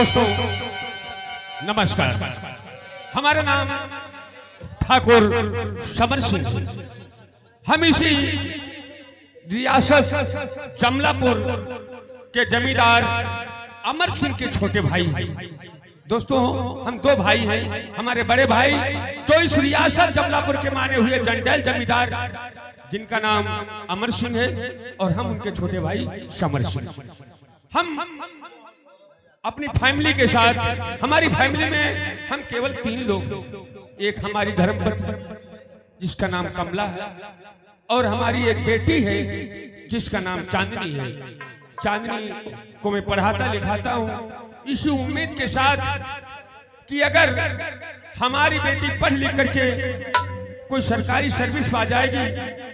दोस्तों नमस्कार। हमारा नाम ठाकुर समर सिंह है। हम इसी रियासत जमलापुर के जमींदार अमर सिंह के छोटे भाई हैं। दोस्तों हम दो भाई हैं। हमारे बड़े भाई जो इस रियासत जमलापुर के माने हुए जंडेल जमींदार जिनका नाम अमर सिंह है और हम उनके छोटे भाई समर सिंह। हम अपनी फैमिली के साथ, हमारी फैमिली में हम केवल 3 लोग, एक हमारी धर्मपत्नी जिसका नाम कमला है और हमारी एक बेटी है जिसका नाम चांदनी है। चांदनी को मैं पढ़ाता लिखाता हूँ इसी उम्मीद के साथ कि अगर हमारी बेटी पढ़ लिख करके कोई सरकारी सर्विस पा जाएगी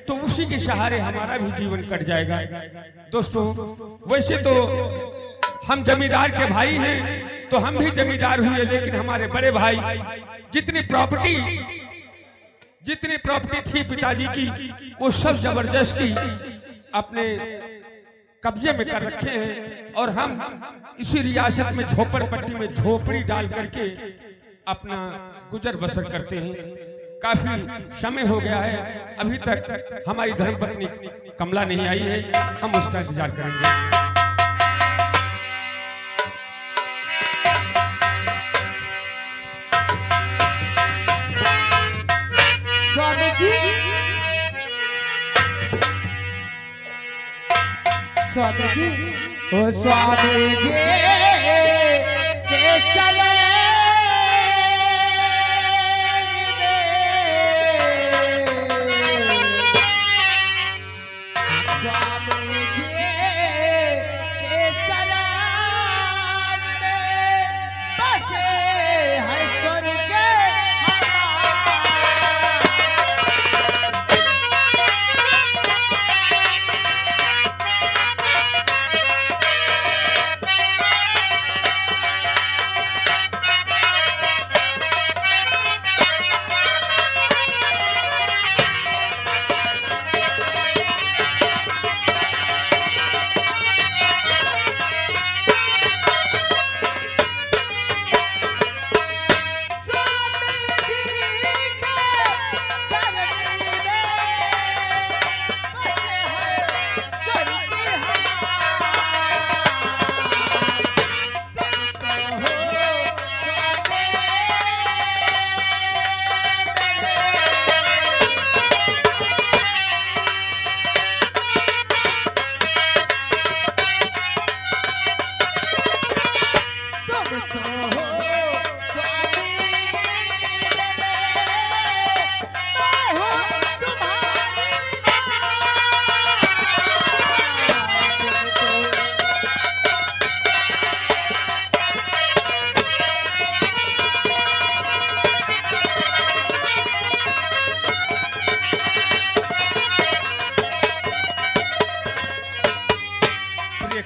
तो उसी के सहारे हमारा भी जीवन कट जाएगा। दोस्तों वैसे तो हम जमींदार के भाई हैं तो हम भी जमींदार हुए, लेकिन हमारे बड़े भाई जितनी प्रॉपर्टी थी पिताजी की वो सब जबरदस्ती अपने कब्जे में कर रखे हैं और हम इसी रियासत में झोपड़पट्टी में झोपड़ी डाल करके अपना गुजर बसर करते हैं। काफी समय हो गया है, अभी तक हमारी धर्मपत्नी कमला नहीं आई है, हम उसका इंतजार करेंगे। स्वामी जी, स्वामी जी, ओ स्वामी जी के चले स्वामी जी के चलान में बसे है स्वर्ग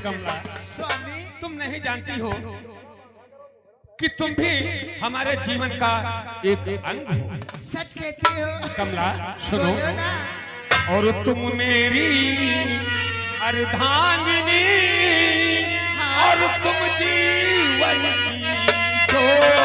कमला, तुम नहीं जानती हो कि तुम भी हमारे जीवन का एक अंग हो। सच कहती हो कमला सुनो ना। और तुम मेरी अर्धांगिनी और तुम जीवन की ज्योत।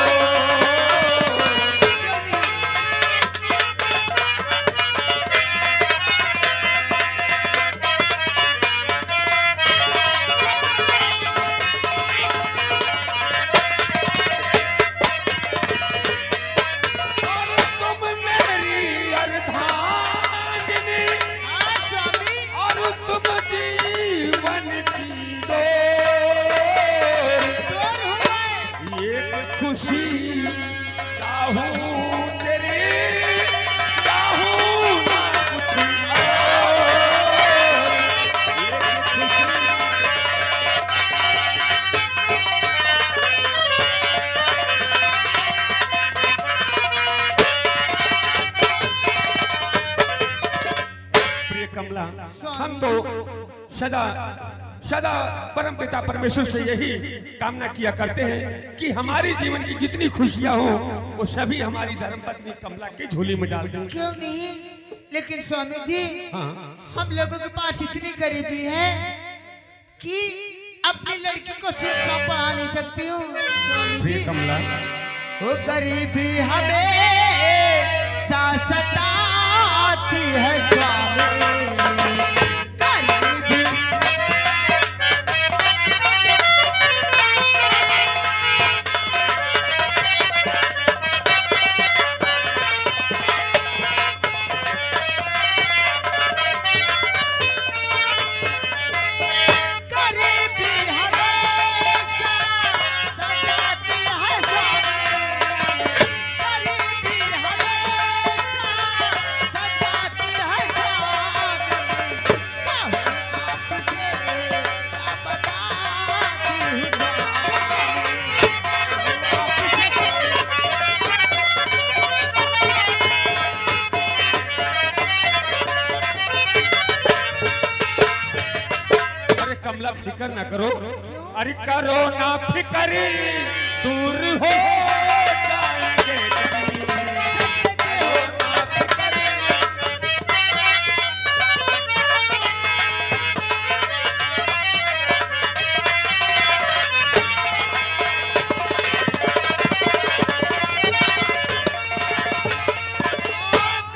कमला, हम तो सदा सदा परमपिता परमेश्वर से यही कामना किया करते हैं कि हमारी जीवन की जितनी खुशियां हो वो सभी हमारी धर्मपत्नी कमला की झोली में डाल दें। क्यों नहीं? लेकिन स्वामी जी, हाँ। हम लोगों के पास इतनी गरीबी है कि अपनी लड़की को शिक्षा पढ़ा नहीं सकती हूँ स्वामी फिर जी। कमला वो गरीबी हमें सताती है स्वामी, गरीबी। गरीबी हमेशा सताती है स्वामी, गरीबी हमेशा सताती है स्वामी। कहूँ आपसे क्या बताती हूँ स्वामी, अरे कमला फिकर ना करो, अरे करो ना फिक्र, दूर हो जाएंगे कभी।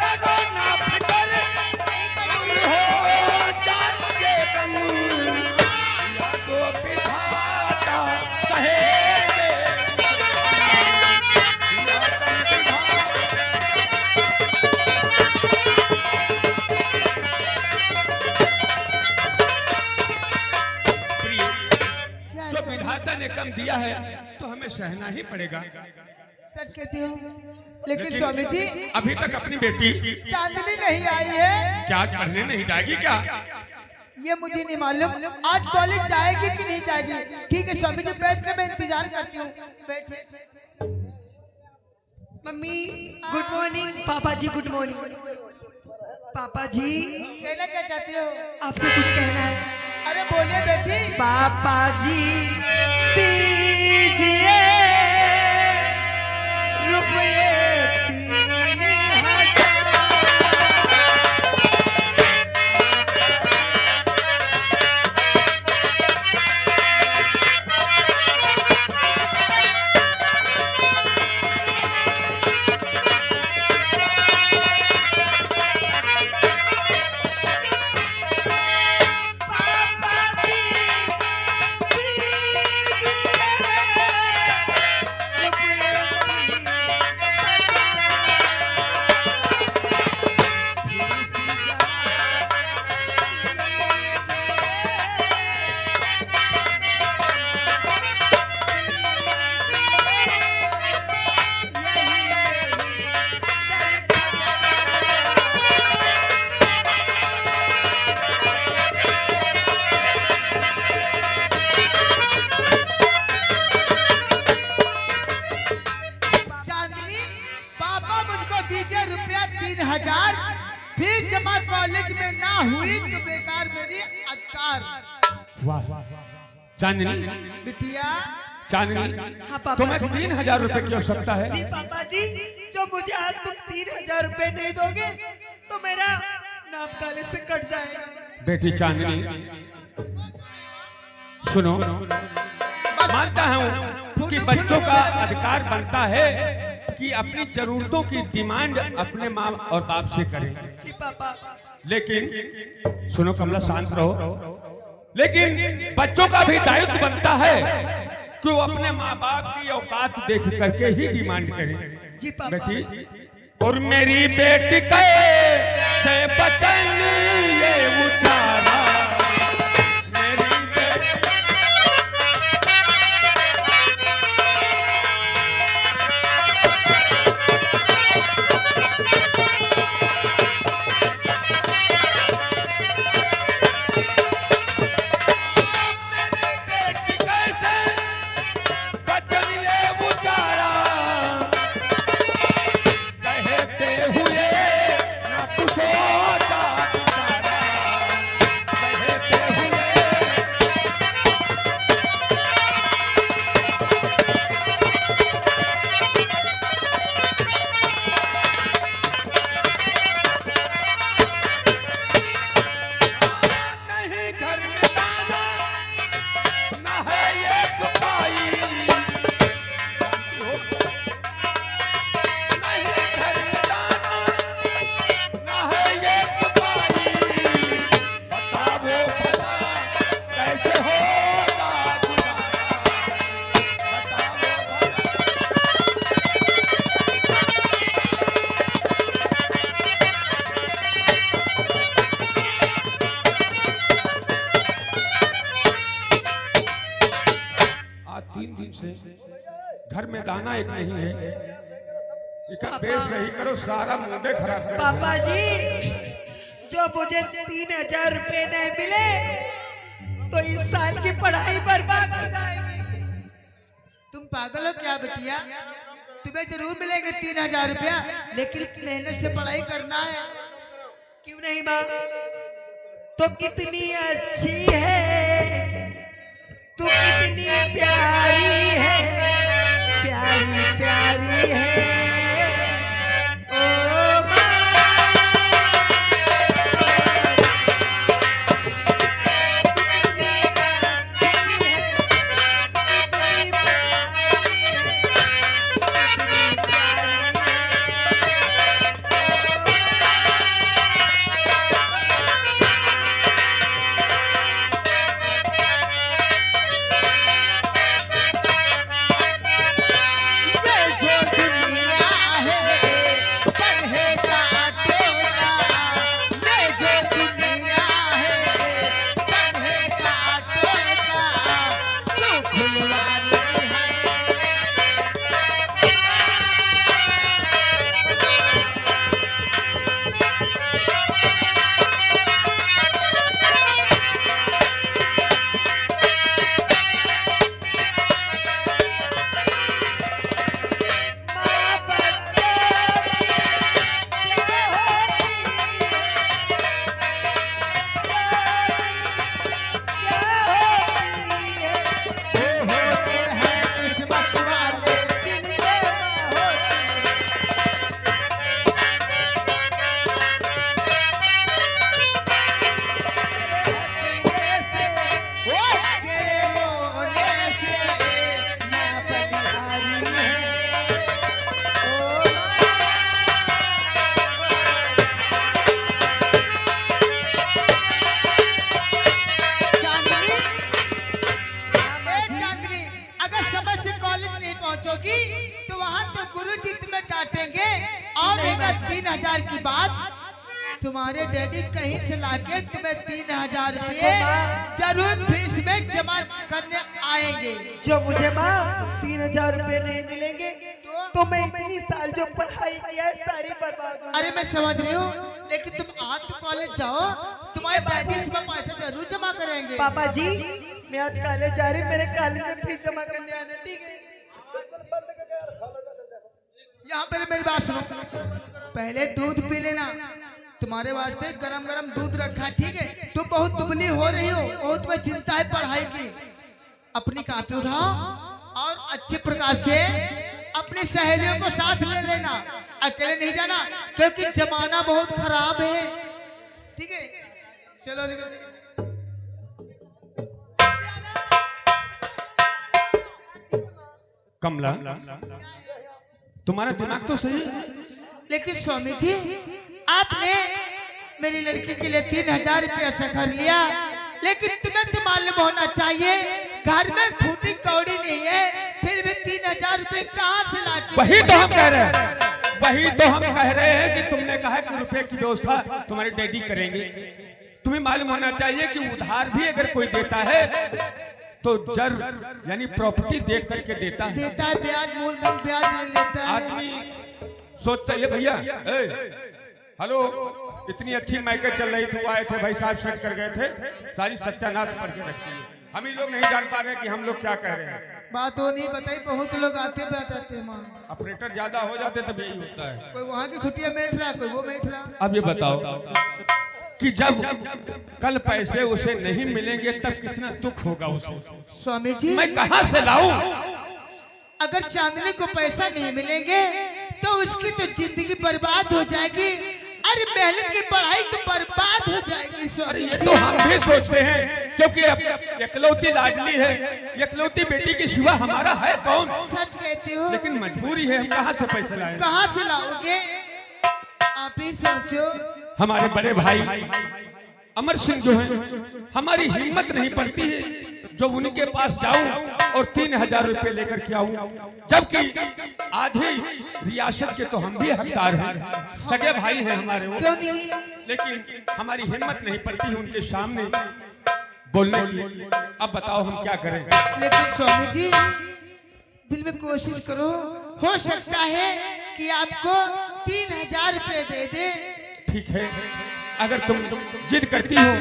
करो ना फिक्र। करो ना फिक्र, दूर हो जाएंगे कभी। या तो विधाता कहेंगे, या तो विधाता। प्रिय, क्या है जो स्वामी? विधाता ने कम दिया है तो हमें सहना ही पड़ेगा। सच कहती हूँ, लेकिन स्वामी जी अभी तक अपनी बेटी चांदनी नहीं आई है। क्या पढ़ने नहीं जाएगी क्या? ये मुझे नहीं मालूम, आज कॉलेज जाएगी कि नहीं जाएगी। ठीक है स्वामी जी, बैठ के मैं इंतजार करती हूँ। बैठे। Mummy good morning. पापा जी गुड मॉर्निंग। पापा जी कहना क्या चाहती हो? आपसे कुछ कहना है। अरे बोलिए बेटी। पापा जी दीजिए रुपये 3000। पापा जी दीजिए रुपये 3000। फिर से चांदनी, पापा मुझको दीजिए रुपया 3000। फिर जमा कॉलेज में ना हुई तो बेकार मेरी अत्कार। वाह चांदनी, बिटिया चांदनी, हाँ पापा तुम्हें जी। 3000 रुपए की आवश्यकता है। जी पापा जी, जो मुझे आज तुम 3000 रुपए नहीं दोगे तो मेरा नाम काले से कट जाएगा। बेटी चांदनी सुनो, मानता हूँ कि बच्चों का अधिकार बनता है कि अपनी जरूरतों की डिमांड अपने माँ और बाप से करें। जी पापा। लेकिन सुनो कमला, शांत रहो। लेकिन बच्चों का भी दायित्व बनता है कि वो अपने माँ बाप की औकात देख करके ही डिमांड करें। जी पापा। बेटी, और मेरी बेटी कैसे बचन ये उचारा, मेरी बेटी मेरी बेटी कैसे बचन ये उचारा, कहते हुए न तू सोचा बिचारा, कहते हुए। से घर में दाना एक नहीं है, इका बेच सही करो, सारा मुंडे खराब कर पापा जी, जो मुझे 3000 रुपए नहीं मिले तो इस साल की पढ़ाई बर्बाद हो जाएगी। तुम पागल हो क्या बिटिया? तुम्हें जरूर मिलेंगे 3000 रुपया, लेकिन मेहनत से पढ़ाई करना है। क्यों नहीं माँ? तो कितनी अच्छी है, तू कितनी प्यारी है, प्यारी प्यारी है। ओ माँ, तू कितनी अच्छी है, कितनी प्यारी है, कितनी प्यारी है। पहुंचोगी तो वहां तो गुरुजी तुम्हें डांटेंगे, और रहेगा 3000 की बात, तुम्हारे डैडी कहीं से लाके तुम्हें 3000 रुपये जरूर फीस में जमा करने आएंगे। जो मुझे माँ 3000 रुपए नहीं मिलेंगे तो मैं इतनी साल जो पढ़ाई किया है सारी बर्बाद हो। अरे मैं समझ रही हूँ, लेकिन तुम आज तो कॉलेज जाओ, तुम्हारे डैडी इसमें पैसा जरूर जमा करेंगे। पापा जी, मैं आज कॉलेज जा रही हूँ, मेरे कॉलेज में फीस जमा करने आना, ठीक है? यहाँ पहले मेरी बात सुनो, पहले दूध पी लेना, तुम्हारे वास्ते गरम गरम दूध रखा, ठीक है? तुम बहुत दुबली हो रही हो, बहुत में चिंता है पढ़ाई की। अपनी कॉपी उठाओ और अच्छे प्रकार से अपनी सहेलियों को साथ ले लेना, अकेले नहीं जाना, क्योंकि जमाना बहुत खराब है, ठीक है? चलो निकलो। कमला, तुम्हारा दिमाग तो सही है, लेकिन स्वामी जी आपने मेरी लड़की के लिए 3000 रुपया से कर लिया, लेकिन तुम्हें तो मालूम होना चाहिए घर में फूटी कौड़ी नहीं है, फिर भी 3000 रुपये कहाँ से ला के? वही तो हम कह रहे हैं, वही तो हम कह रहे हैं कि तुमने कहा कि रुपए की व्यवस्था तुम्हारे डैडी करेंगे। तुम्हें मालूम होना चाहिए कि उधार भी अगर कोई देता है तो जर यानी प्रॉपर्टी देख करके देता है, ब्याज, मूलधन ब्याज ले लेता है। आदमी सोचता है भैया हेलो, इतनी अच्छी माइकें चल रही थी, वो आए थे भाई साहब सेट कर गए थे, सारी सत्यानाश करके रखती है। हम ही लोग नहीं जान पा रहे कि हम लोग क्या कह रहे हैं। बात वो नहीं बताई, बहुत लोग आते बताते हैं। मां ऑपरेटर ज्यादा हो जाते तब यही होता है, कोई वहाँ की खुटिया बैठ रहा, कोई वो बैठ रहा। अब ये बताओ कि जब कल पैसे उसे नहीं मिलेंगे तब कितना दुख होगा उसे। स्वामी जी मैं कहां से लाऊं? अगर चांदनी को पैसा नहीं मिलेंगे तो उसकी तो जिंदगी बर्बाद हो जाएगी। अरे मेहनत की पढ़ाई तो बर्बाद हो जाएगी। अरे ये तो हम भी सोचते हैं, क्योंकि एकलौती लाडली है, एकलौती बेटी के सिवा हमारा है कौन? सच कहते हो, लेकिन मजबूरी है, हम कहां से पैसे लाएं? कहां से लाओगे? आप ही सोचो। हमारे बड़े भाई अमर सिंह जो हैं, हमारी हिम्मत नहीं पड़ती है जो उनके पास जाऊं और 3000 रुपए लेकर के आऊं, जबकि आधी रियासत के तो हम भी हकदार हैं, सगे भाई हैं हमारे वो। क्यों नहीं? लेकिन हमारी हिम्मत नहीं पड़ती है उनके सामने बोलने की। अब बताओ हम क्या करें? लेकिन स्वामी जी दिल में कोशिश करो, हो सकता है कि आपको 3000 रुपए दे दे। ठीक है, अगर तुम जिद करती हो,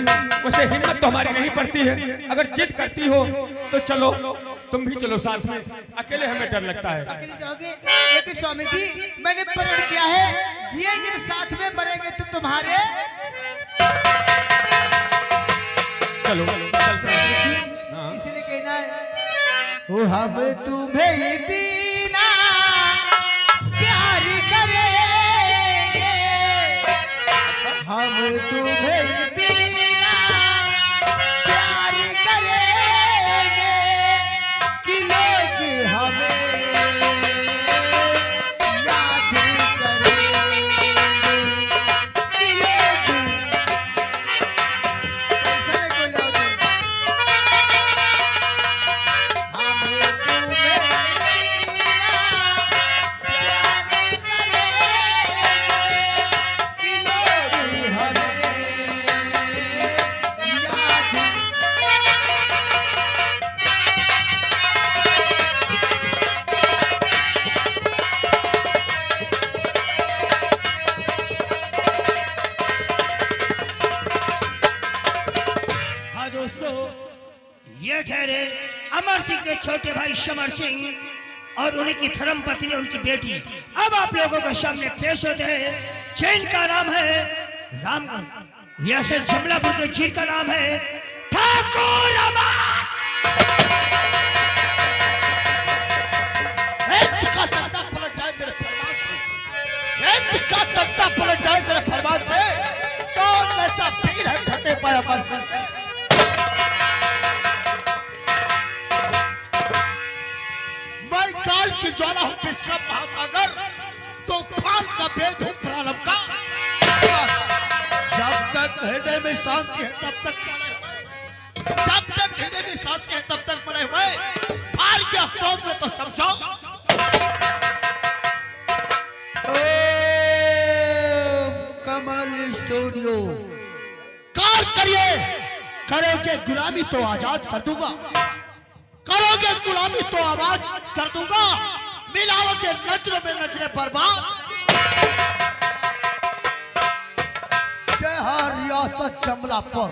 वैसे हिम्मत तो हमारी नहीं पड़ती है, अगर जिद करती हो तो चलो, तुम भी चलो साथ में, अकेले हमें डर लगता है। अकेले जाओगे? लेकिन स्वामी जी, मैंने प्रण किया है, जिएंगे साथ में, मरेंगे तो तुम्हारे। चलो चलते हैं। हाँ। इसलिए कहना है, ओ हम तुम्हें इतना प्यार करेंगे, हम तुम्हें इतना प्यार करेंगे कि लोग हमें याद करेंगे, कि लोग ऐसा नहीं बोला होता। हम तुम्हें इतना प्यार करेंगे कि लोग हमें याद। हाँ दोस्तों, ये ठहरे अमर सिंह के छोटे भाई समर सिंह और उनकी धर्म पत्नी उनकी बेटी। अब आप लोगों के सामने पेश होते हैं, जिनका नाम है राम, यह जमलापुर के, जिनका नाम है ठाकुर अमर। का तख्ता पलट जाए मेरे फरमान से, का तख्ता पलट जाए मेरे फरमान से, कौन ऐसा पीर है फतेह पाया अमर सिंह के? मैं काल की ज्वाला हूँ, विश्राम महासागर, तूफान का भेद हूँ, प्रलय का। जब तक हृदय में शांति है तब तक मरे हुए, जब तक हृदय में शांति है तब तक मरे हुए, फार क्या क्रोध में तो समझो। कमल स्टूडियो कार करिए, करोगे गुलामी तो आजाद कर दूंगा, करोगे गुलामी तो आवाज कर दूंगा, मिलाओगे नजरों में नजरें बर्बाद। जय हर रियासत जमलापुर,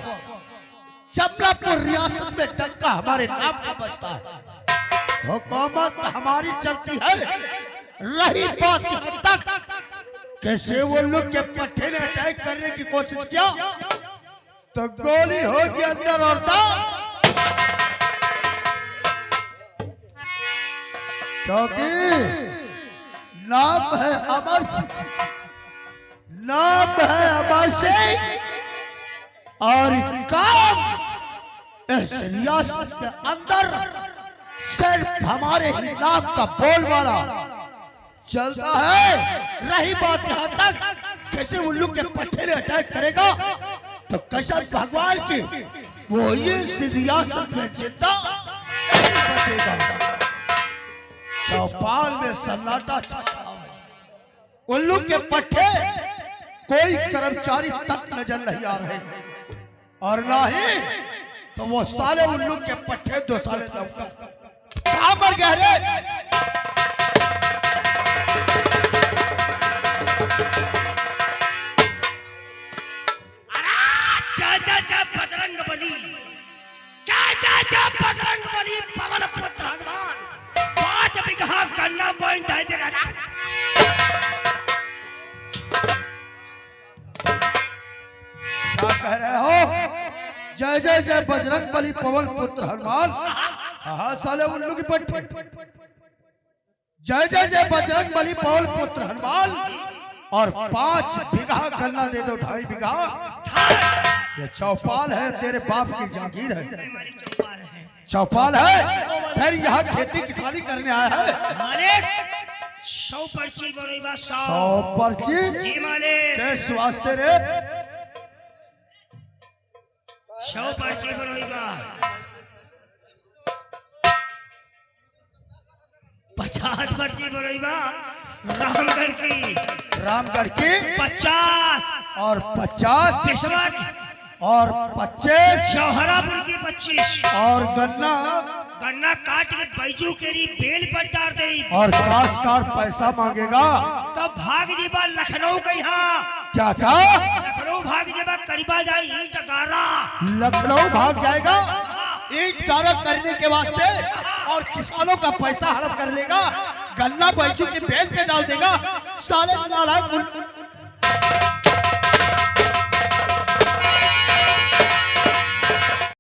जमलापुर रियासत में डंका हमारे नाम का बजता है, हुकूमत हमारी चलती है। रही बात यहाँ तक कैसे वो लोग के पट्टे ने अटैक करने की कोशिश किया तो गोली होगी अंदर और चौकी नाम है अमर सिंह, नाम है अमर सिंह, और काम इस रियासत के अंदर सिर्फ हमारे ही नाम का बोलबाला चलता है। रही बात यहाँ तक कैसे उल्लू के पट्टे ने अटैक करेगा तो कसम भगवान की वो ये रियासत में जिंदा नहीं बचेगा। चौपाल में सन्नाटा छा रहा है, उल्लू के पट्टे कोई कर्मचारी तक नजर नहीं आ रहे, और ना ही तो वो साले उल्लू के पट्टे 2 साले लौकर कहां मर गए रे? चाचा बजरंग बली, चाचा बजरंग बली, पवन पुत्र हनुमान, 5 बीघा गन्ना पॉइंट 2.5 बीघा। क्या कह रहे हो? जय जय जय बजरंग बली, पवन पुत्र हनुमान। हाँ साले उल्लू की पट्टी, जय जय जय बजरंग बली, पवन पुत्र हनुमान, और 5 बीघा गन्ना दे दो, 2.5 बीघा। ये चौपाल है, तेरे बाप की जागीर है, हमारी चौपाल है, चौपाल है, फिर यहाँ खेती किसानी करने आया है। मालिक 100 पर्ची बोले बा, 100 पर्ची जी मालिक, किस वास्ते रे? 100 पर्ची बोले बा, 50 पर्ची बोले बा, रामगढ़ की, रामगढ़ की 50, और 50 पेशवा की, और 25 जौहरापुर की 25, और गन्ना गन्ना काट के बैजू केरी बेल पर डाल दे और काशकार पैसा मांगेगा तो भाग जेबा लखनऊ के यहाँ क्या क्या लखनऊ भाग जेबा करीबा जाए ईंट गारा लखनऊ भाग जाएगा ईंट गारा करने के वास्ते और किसानों का पैसा हड़प कर लेगा गन्ना बैजू के बेल पे डाल देगा साले नालायक